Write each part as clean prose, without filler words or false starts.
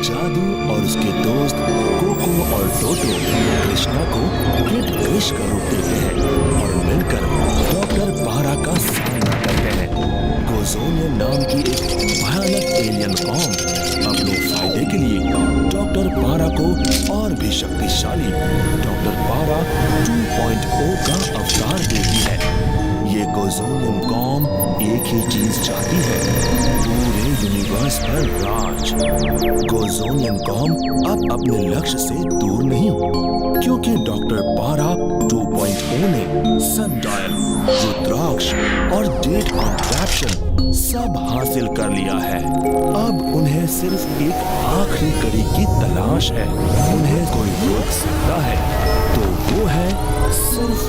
जादू और उसके दोस्त कोको और टोटो कृष्णा को किड क्रिश का रूप देते हैं और मिलकर डॉक्टर पारा का सामना करते हैं। गोज़ोनियन नाम की एक भयानक एलियन कॉम अपने फायदे के लिए डॉक्टर पारा को और भी शक्तिशाली डॉक्टर पारा 2.0 का अवतार देती है। ये गोज़ोनियन कॉम एक ही चीज चाहती है, पूरे यूनिवर्स पर राज। गोज़ोनियन कॉम अब अपने लक्ष्य से दूर नहीं, क्योंकि डॉक्टर पारा 2.0 ने सनडायल, रुद्राक्ष और डेट कॉन्ट्रैप्शन सब हासिल कर लिया है। अब उन्हें सिर्फ एक आखिरी कड़ी की तलाश है। उन्हें कोई रोक सकता है तो वो है सिर्फ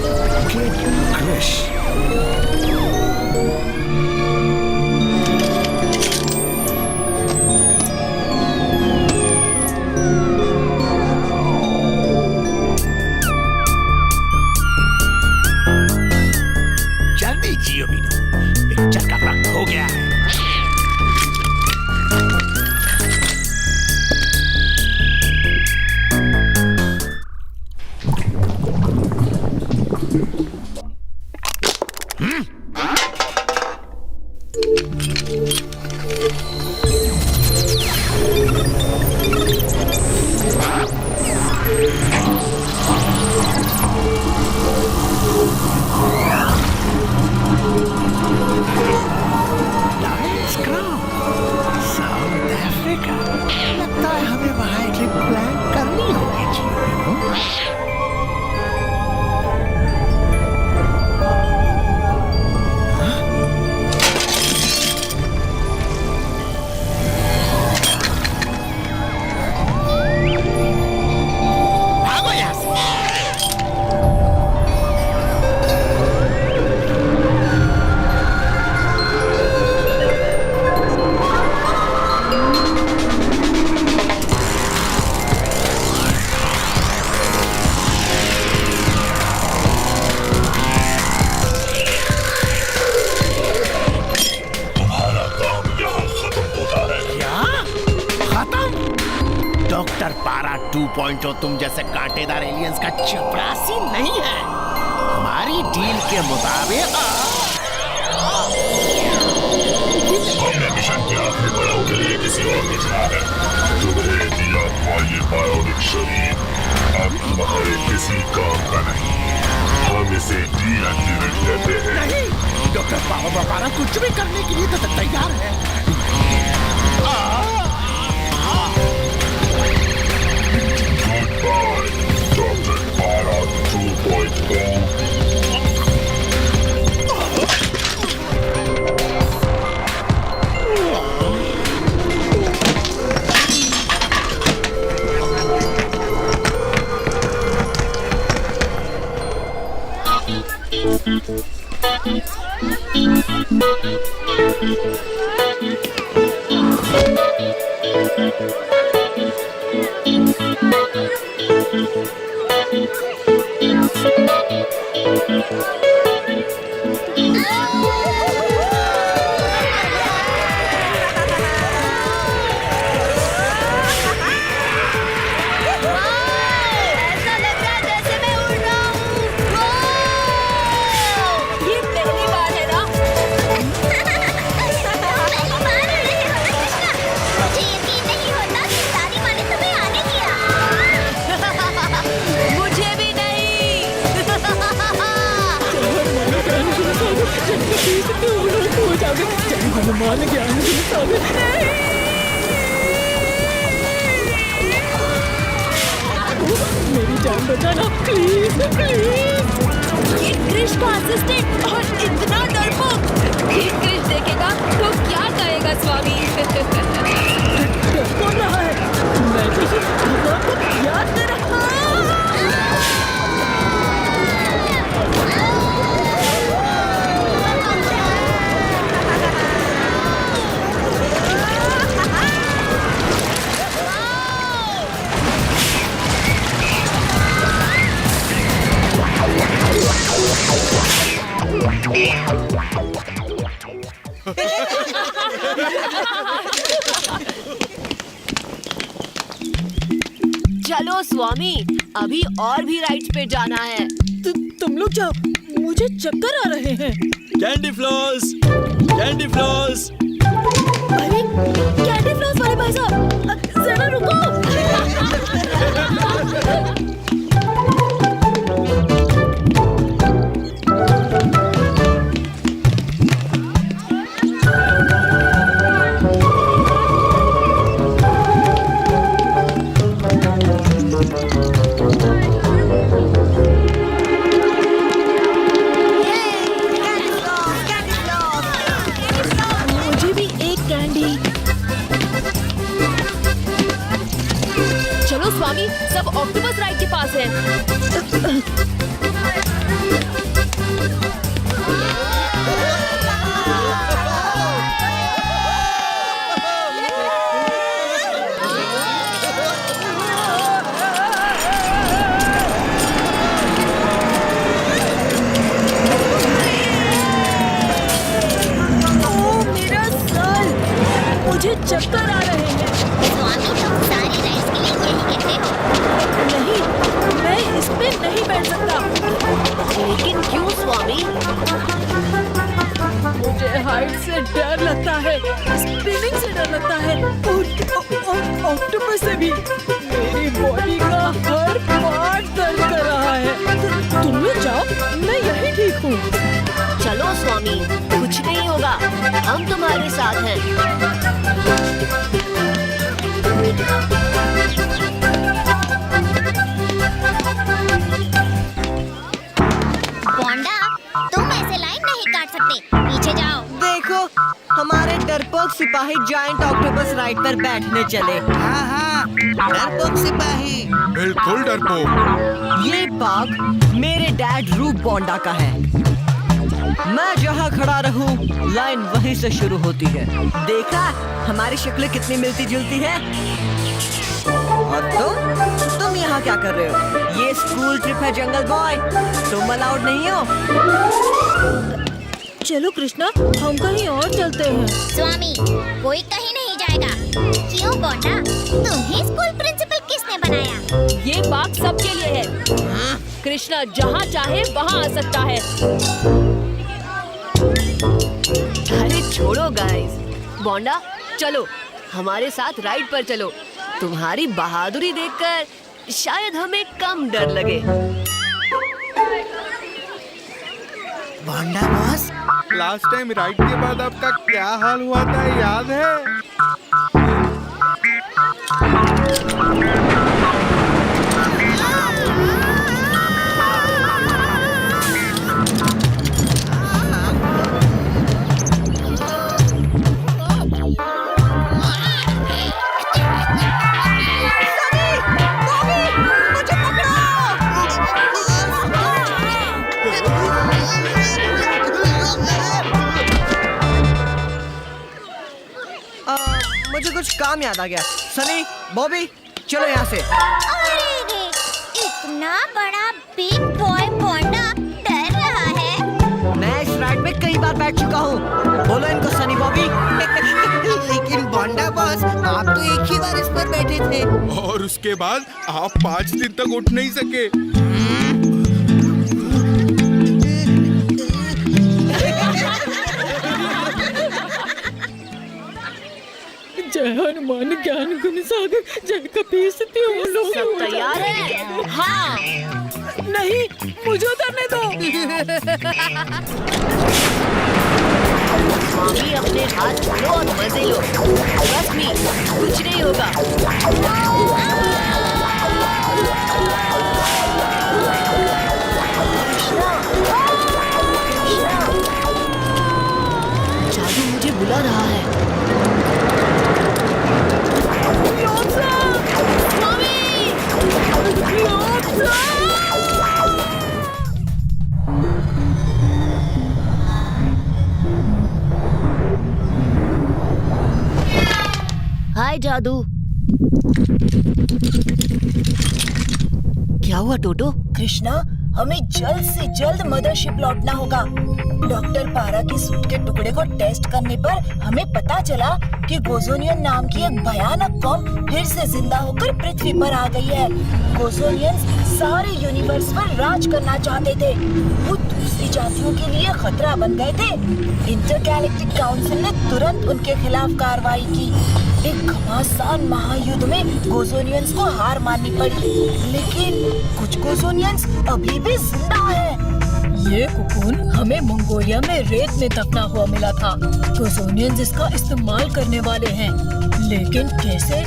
किड क्रिश। जल्दी जियो मीनू, पिक्चर का वक्त हो गया है। डॉक्टर पारा 2.0 तुम जैसे कांटेदार एलियंस का चपरासी नहीं है। हमारी डील के मुताबिक हमने मिशन के आखिरी पड़ाव के लिए किसी और को चुना है। तुम्हें दिया हुआ ये बायोनिक शरीर अब तुम्हारे किसी काम का नहीं। हम इसे डीएक्टिवेट कहते हैं। नहीं, डॉक्टर पारा कुछ भी करने के लिए तो तैयार है। Dr. Para 2.0 मान गया मेरी जान बचाना प्लीज प्लीज। क्रिश का असिस्टेंट और इतना डरपोक। क्रिश देखेगा तो क्या कहेगा स्वामी। कौन रहा है? मैं तो सिर्फ भगवान को याद कर रहा। चलो स्वामी, अभी और भी राइड्स पे जाना है। तुम लोग जाओ, मुझे चक्कर आ रहे हैं। Candy floss, candy floss. अरे कैंडी फ्लॉस वाले भाई साहब, जरा रुको। मुझे भी एक कैंडी। चलो स्वामी, सब ऑक्टोपस राइड के पास है। मेरा सर, मुझे चक्कर आ रहे हैं। स्वामी तुम सारी राइड्स के लिए यही कहते हो। नहीं, मैं इस पे नहीं बैठ सकता। लेकिन क्यों स्वामी? मुझे हाइट से डर लगता है, स्पिनिंग से डर लगता है, और ऑक्टोपस से भी। मेरी बॉडी का हर पार्ट दर्द कर रहा है। तुम लोग जाओ, मैं यही ठीक हूँ। चलो स्वामी, कुछ नहीं होगा, हम तुम्हारे साथ हैं। बोंडा, तुम ऐसे लाइन नहीं काट सकते, पीछे जाओ। देखो, हमारे डरपोक सिपाही जायंट ऑक्टोपस राइड पर बैठने चले। हाँ हाँ, डरपोक सिपाही। बिल्कुल डरपोक। ये पार्क मेरे डैड रूप बोंडा का है। मैं जहाँ खड़ा रहूं, लाइन वहीं से शुरू होती है। देखा, हमारी शक्लें कितनी मिलती जुलती है। और तुम यहाँ क्या कर रहे हो? ये स्कूल ट्रिप है जंगल बॉय, तुम अलाउड नहीं हो। चलो कृष्णा, हम कहीं और चलते हैं। स्वामी, कोई कहीं नहीं जाएगा। क्यों बोंडा, तुम्हें स्कूल प्रिंसिपल किसने बनाया? ये बाग सबके लिए है। कृष्णा जहाँ चाहे वहाँ आ सकता है। अरे छोड़ो गाइस। बोंडा, चलो हमारे साथ राइड पर चलो। तुम्हारी बहादुरी देखकर शायद हमें कम डर लगे। बोंडा बॉस, लास्ट टाइम राइड के बाद आपका क्या हाल हुआ था याद है? मुझे कुछ काम याद आ गया। सनी, बॉबी, चलो यहाँ से। अरे रे, इतना बड़ा बिग बॉय बोंडा डर रहा है। मैं इस राइड में कई बार बैठ चुका हूँ। बोलो इनको सनी, बॉबी। लेकिन बोंडा बॉस, आप तो एक ही बार इस पर बैठे थे। और उसके बाद आप 5 दिन तक उठ नहीं सके। जय हनुमान ज्ञान गुण सागर, जय कपीस तिहु लोक। सब तैयार है? हाँ। नहीं, मुझे उतरने दो। स्वामी अपने हाथ छोड़ो और मजे लो। बस मी, कुछ नहीं होगा। जादू मुझे बुला रहा है। हाय जादू। क्या हुआ टोटो? कृष्णा, हमें जल्द से जल्द मदरशिप लौटना होगा। डॉक्टर पारा की सूट के टुकड़े को टेस्ट करने पर हमें पता चला कि गोजोनियन नाम की एक भयानक कौम फिर से जिंदा होकर पृथ्वी पर आ गई है। गोजोनियंस सारे यूनिवर्स पर राज करना चाहते थे। वो दूसरी जातियों के लिए खतरा बन गए थे। इंटरगैलेक्टिक काउंसिल ने तुरंत उनके खिलाफ कार्रवाई की। एक घमासान महायुद्ध में गोजोनियंस को हार माननी पड़ी, लेकिन कुछ गोजोनियंस अभी भी जिंदा है। ये कुकुन हमें मंगोलिया में रेत में दफना हुआ मिला था। गोजोनियंस इसका इस्तेमाल करने वाले हैं, लेकिन कैसे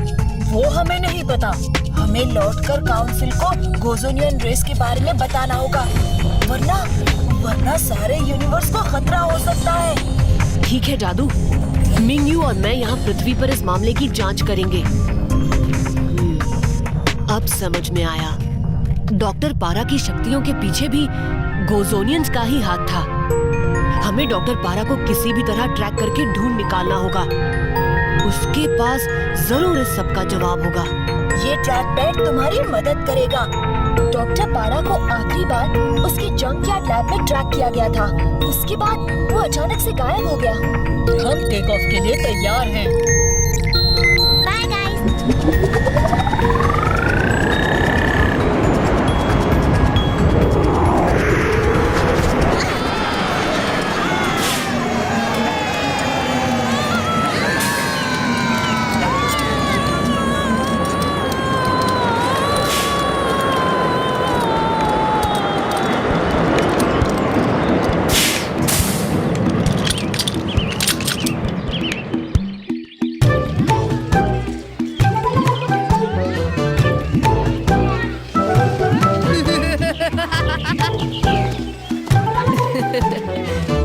वो हमें नहीं पता। हमें लौटकर काउंसिल को गोजोनियन रेस के बारे में बताना होगा, वरना सारे यूनिवर्स को खतरा हो सकता है। ठीक है जादू, मिंगयू और मैं यहाँ पृथ्वी पर इस मामले की जांच करेंगे। अब समझ में आया, डॉक्टर पारा की शक्तियों के पीछे भी गोजोनियंस का ही हाथ था। हमें डॉक्टर पारा को किसी भी तरह ट्रैक करके ढूंढ निकालना होगा। उसके पास जरूर इस सब का जवाब होगा। ये ट्रैक पैड तुम्हारी मदद करेगा। डॉक्टर पारा को आखिरी बार उसके जंकयार्ड लैब में ट्रैक किया गया था। उसके बाद वो अचानक से गायब हो गया। हम टेक ऑफ के लिए तैयार हैं। Bye guys.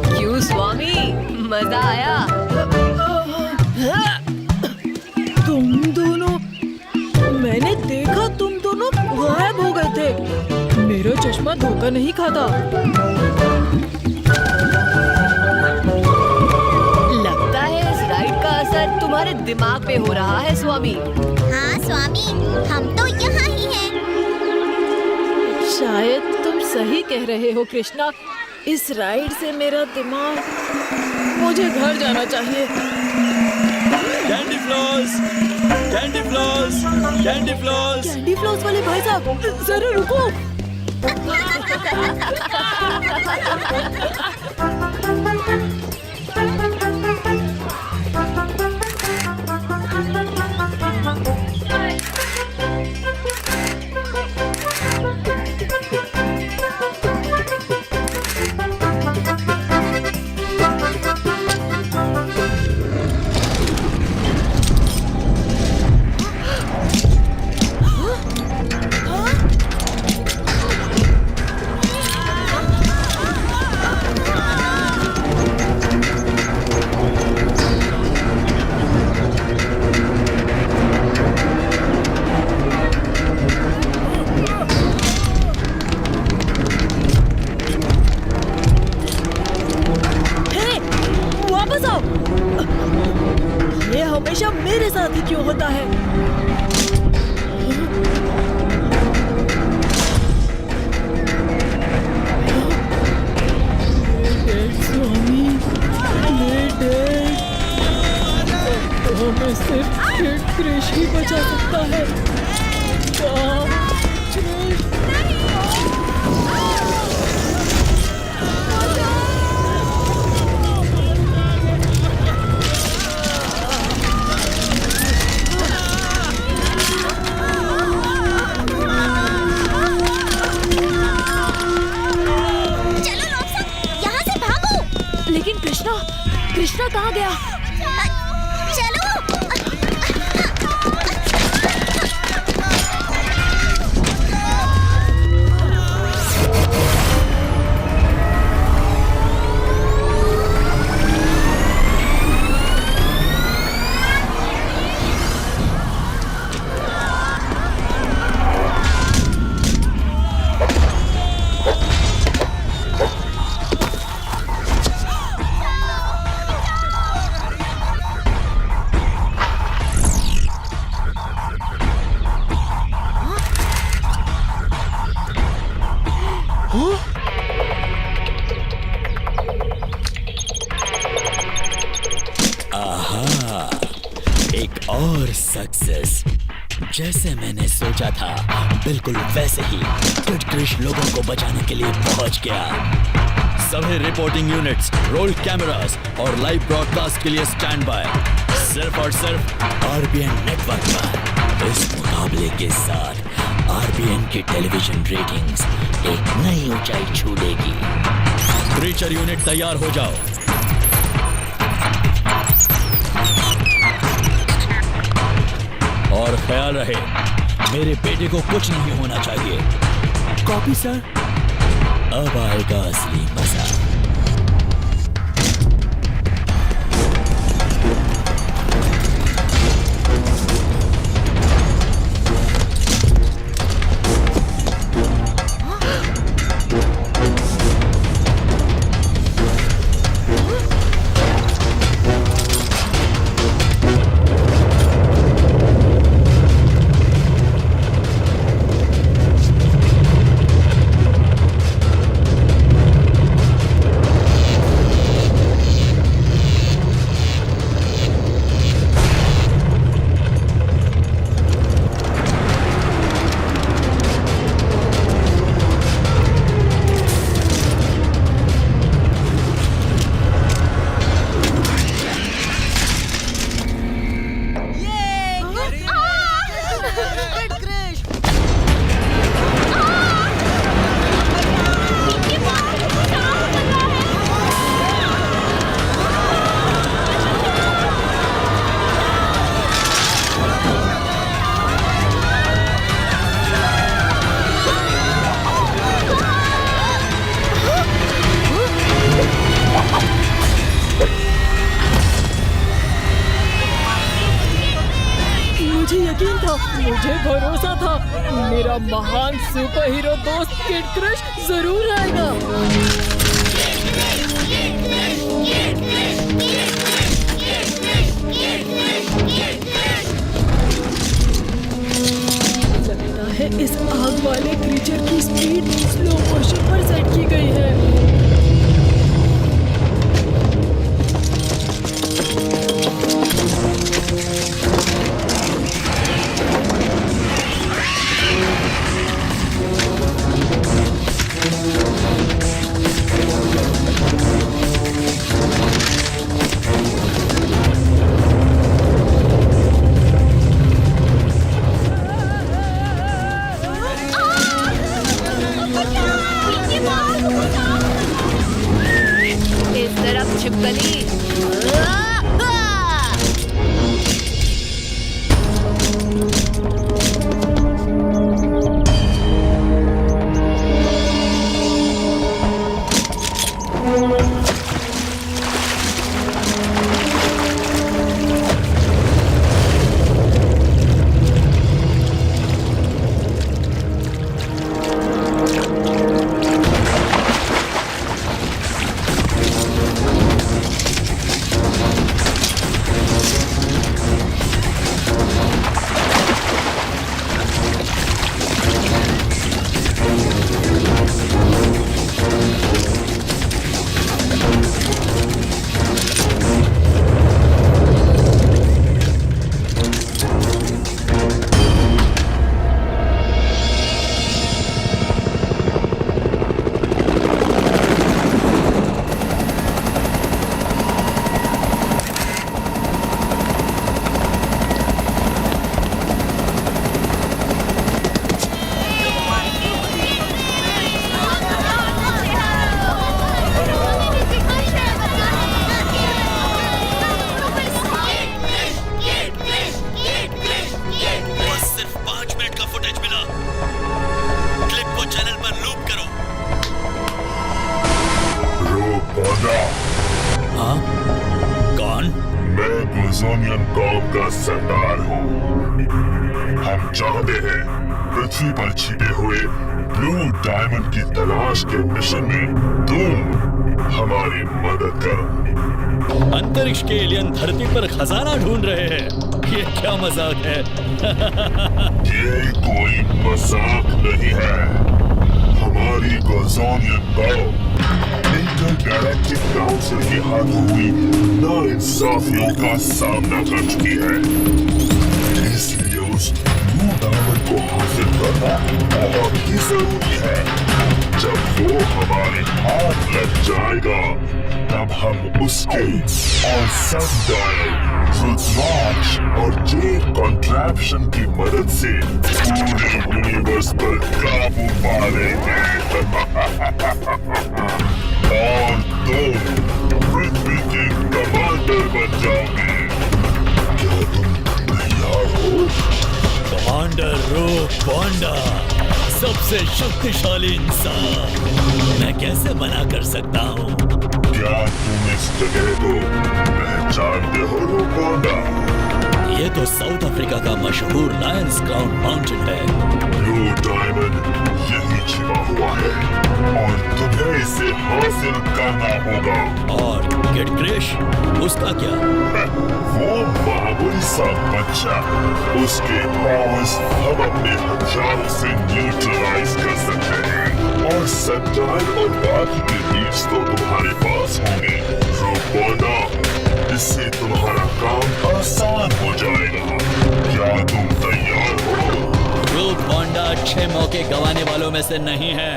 क्यों स्वामी, मजा आया? तुम दोनों, मैंने देखा तुम दोनों गायब हो गए थे। मेरा चश्मा धोखा नहीं खाता। लगता है इस राइड का असर तुम्हारे दिमाग पे हो रहा है स्वामी। हाँ स्वामी, हम तो यहाँ ही हैं। शायद तुम सही कह रहे हो कृष्णा। इस राइड से मेरा दिमाग, मुझे घर जाना चाहिए। Candy floss, candy floss, candy floss. Candy floss वाले भाई साहब, जरा रुको। ये हमेशा मेरे साथ ही क्यों होता है? स्वामी, तो हमें सिर्फ कृष ही बचा सकता है। कृष्णा कहाँ गया? चलो। जैसे मैंने सोचा था बिल्कुल वैसे ही किड क्रिश लोगों को बचाने के लिए पहुंच गया। सभी रिपोर्टिंग यूनिट्स, रोल कैमरास और लाइव ब्रॉडकास्ट के लिए स्टैंड बाय। सिर्फ और सिर्फ आरबीएन नेटवर्क पर। इस मुकाबले के साथ आरबीएन की टेलीविजन रेटिंग्स एक नई ऊंचाई छू लेगी। क्रीचर यूनिट तैयार हो जाओ। और ख्याल रहे मेरे बेटे को कुछ नहीं होना चाहिए। Copy sir. अब आएगा असली मजा। मुझे भरोसा था मेरा महान सुपर हीरो दोस्त किड क्रिश जरूर आएगा। लगता है इस आग वाले क्रीचर की स्पीड स्लो मोशन पर सेट की गई है। इस तरफ छिपकली। हाँ? कौन? मैं गोज़ोनियन कौम का सरदार हूँ। हम चाहते हैं पृथ्वी पर छिपे हुए ब्लू डायमंड की तलाश के मिशन में तुम हमारी मदद करो। अंतरिक्ष के एलियन धरती पर खजाना ढूंढ रहे हैं। ये क्या मजाक है? ये कोई मजाक नहीं है। हमारी गोज़ोनियन कौम इंटरगैलेक्टिक काउंसिल के हाथों हुई नाइंसाफियों का सामना कर चुकी है। इसलिए उस जरूरी है। जब वो हमारे हाथ लग जाएगा तब हम उसके और सनडायल, रुद्राक्ष और जेड कॉन्ट्रैप्शन की मदद से पूरे यूनिवर्स पर काबू पालेंगे। और तुम पृथ्वी के कमांडर बन जाओगे। क्या तुम तैयार हो? कमांडर रूप बॉन्डा, सबसे शक्तिशाली इंसान, मैं कैसे मना कर सकता हूँ? क्या तुम इस जगह को पहचानते हो रूप बॉन्डा? ये तो साउथ अफ्रीका का मशहूर लायंस क्राउन माउंटेन है। ब्लू डायमंड यही छिपा हुआ है और तुम्हें इसे हासिल करना होगा। और किड क्रिश, उसका क्या? वो मामूली सा बच्चा, उसके पावर्स हम अपने हथियारों से न्यूट्रलाइज कर सकते हैं और सनडायल और बाकी के बीच तो तुम्हारे पास होंगे। रोबोना, इससे तुम्हारा काम आसान हो जाएगा। क्या तुम तैयार हो? रूप बॉन्डा अच्छे मौके गंवाने वालों में से नहीं है।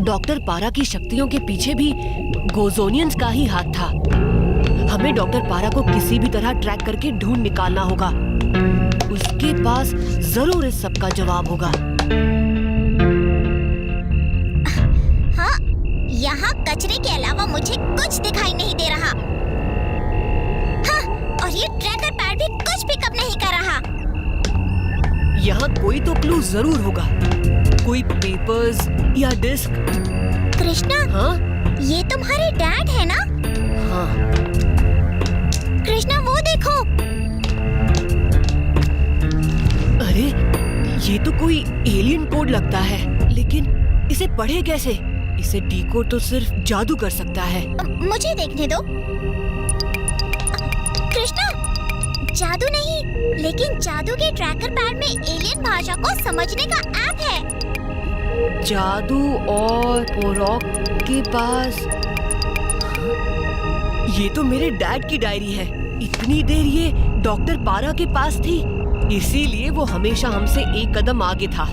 डॉक्टर पारा की शक्तियों के पीछे भी गोजोनियंस का ही हाथ था। हमें डॉक्टर पारा को किसी भी तरह ट्रैक करके ढूंढ निकालना होगा। उसके पास जरूर इस सब का जवाब होगा। हाँ, यहाँ कचरे के अलावा मुझे कुछ दिखाई नहीं दे रहा। हाँ, और ये ट्रैकर पैड भी कुछ पिकअप नहीं कर रहा। यहाँ कोई तो क्लू जरूर होगा, कोई पेपर्स या डिस्क। कृष्णा, हाँ? ये तुम्हारे डैड है ना? हाँ। कृष्णा, वो देखो। अरे, ये तो कोई एलियन कोड लगता है, लेकिन इसे पढ़े कैसे? इसे डीकोड तो सिर्फ जादू कर सकता है। मुझे देखने दो। कृष्णा, जादू नहीं, लेकिन जादू के ट्रैकर पैड में एलियन भाषा को समझने का ऐप है। जादू और पोरॉक के पास। ये तो मेरे डैड की डायरी है। इतनी देर ये डॉक्टर पारा के पास थी, इसीलिए वो हमेशा हमसे एक कदम आगे था।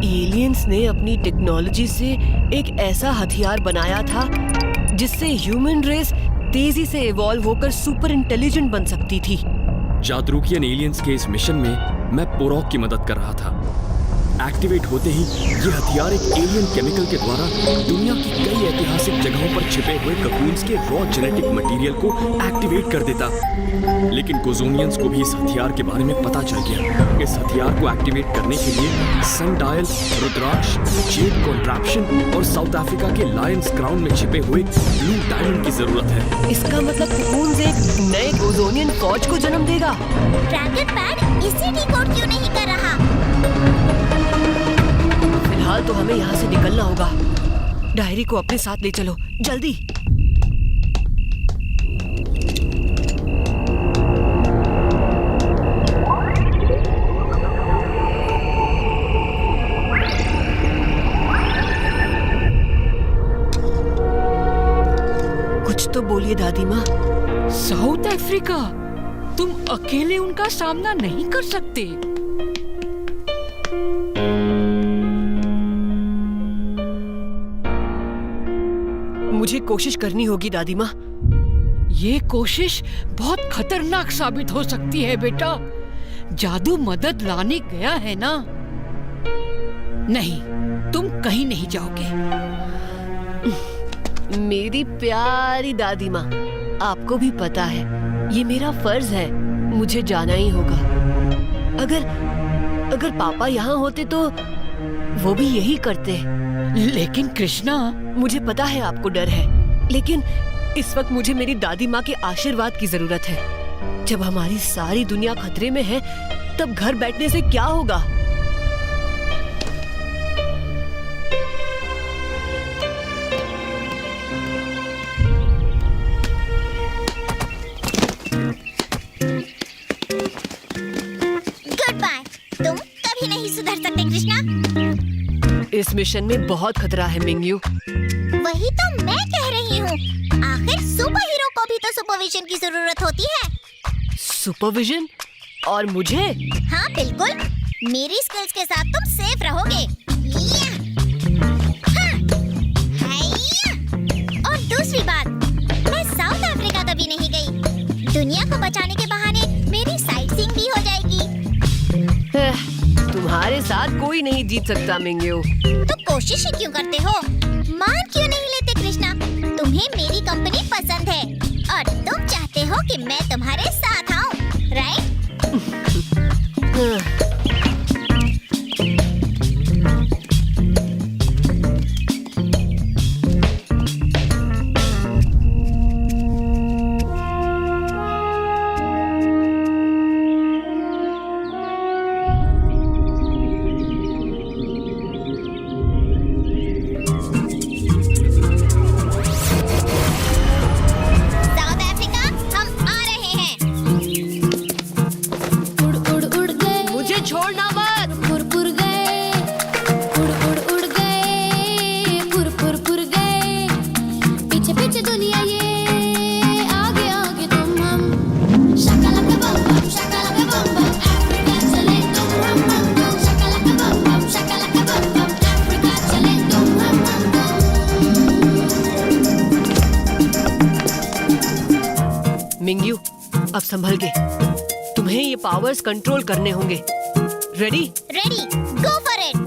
एलियंस ने अपनी टेक्नोलॉजी से एक ऐसा हथियार बनाया था जिससे ह्यूमन रेस तेजी से इवॉल्व होकर सुपर इंटेलिजेंट बन सकती थी। जादरूकियन एलियंस के इस मिशन में मैं पोरॉक की मदद कर रहा था। एक्टिवेट होते ही ये हथियार एक एलियन केमिकल के द्वारा दुनिया की कई ऐतिहासिक जगहों पर छिपे हुए ककून्स के रॉ जेनेटिक मटेरियल को एक्टिवेट कर देता। लेकिन गोजोनियंस को भी इस हथियार के बारे में पता चल गया। इस हथियार को एक्टिवेट करने के लिए सनडायल, रुद्राक्ष, जेड कॉन्ट्रैप्शन और साउथ अफ्रीका के लायंस क्राउन में छिपे हुए ब्लू डायमंड की जरूरत है। इसका मतलब ककून्स एक नए गोजोनियन फौज को जन्म देगा। ट्रैकर पैड इसे डिकोड क्यों नहीं कर रहा? फिलहाल तो हमें यहाँ से निकलना होगा। डायरी को अपने साथ ले चलो, जल्दी। कुछ तो बोलिए दादी माँ। साउथ अफ्रीका, तुम अकेले उनका सामना नहीं कर सकते। मुझे कोशिश करनी होगी दादी माँ। ये कोशिश बहुत खतरनाक साबित हो सकती है बेटा। जादू मदद लाने गया है ना? नहीं, तुम कहीं नहीं जाओगे। मेरी प्यारी दादी माँ, आपको भी पता है ये मेरा फर्ज है, मुझे जाना ही होगा। अगर पापा यहाँ होते तो वो भी यही करते। लेकिन कृष्णा, मुझे पता है आपको डर है, लेकिन इस वक्त मुझे मेरी दादी माँ के आशीर्वाद की जरूरत है। जब हमारी सारी दुनिया खतरे में है, तब घर बैठने से क्या होगा? Goodbye. तुम कभी नहीं सुधर सकते कृष्णा। इस मिशन में बहुत खतरा है मिंगयू। वही तो मैं कह रही हूँ। आखिर सुपर हीरो को भी तो सुपरविजन की जरूरत होती है। सुपरविजन? और मुझे? हाँ बिल्कुल, मेरी स्किल्स के साथ तुम सेफ रहोगे। या! हाँ! हाइया! और दूसरी बात, मैं साउथ अफ्रीका कभी नहीं गई। दुनिया को बचाने के बहाने मेरी साइट सीइंग भी हो जाएगी। तुम्हारे साथ कोई नहीं जीत सकता मिंग्यू। तो कोशिश ही क्यों करते हो? मान क्यों नहीं लेते कृष्णा? तुम्हें मेरी कंपनी पसंद है और तुम चाहते हो कि मैं तुम्हारे साथ आऊं, राइट? साउथ अफ्रीका, हम आ रहे हैं। मुझे छोड़ना मत। पुर गए, उड़ गए, पुर गए, पीछे पीछे दुनिया ये, आगे आगे तुम हम। शकालका बम बम, अफ्रीका चले तुम हम। शकालका बम बम, अफ्रीका चले तुम हम। मिंग्यू, अब संभल के। तुम्हें ये पावर्स कंट्रोल करने होंगे। Ready? Ready, go for it.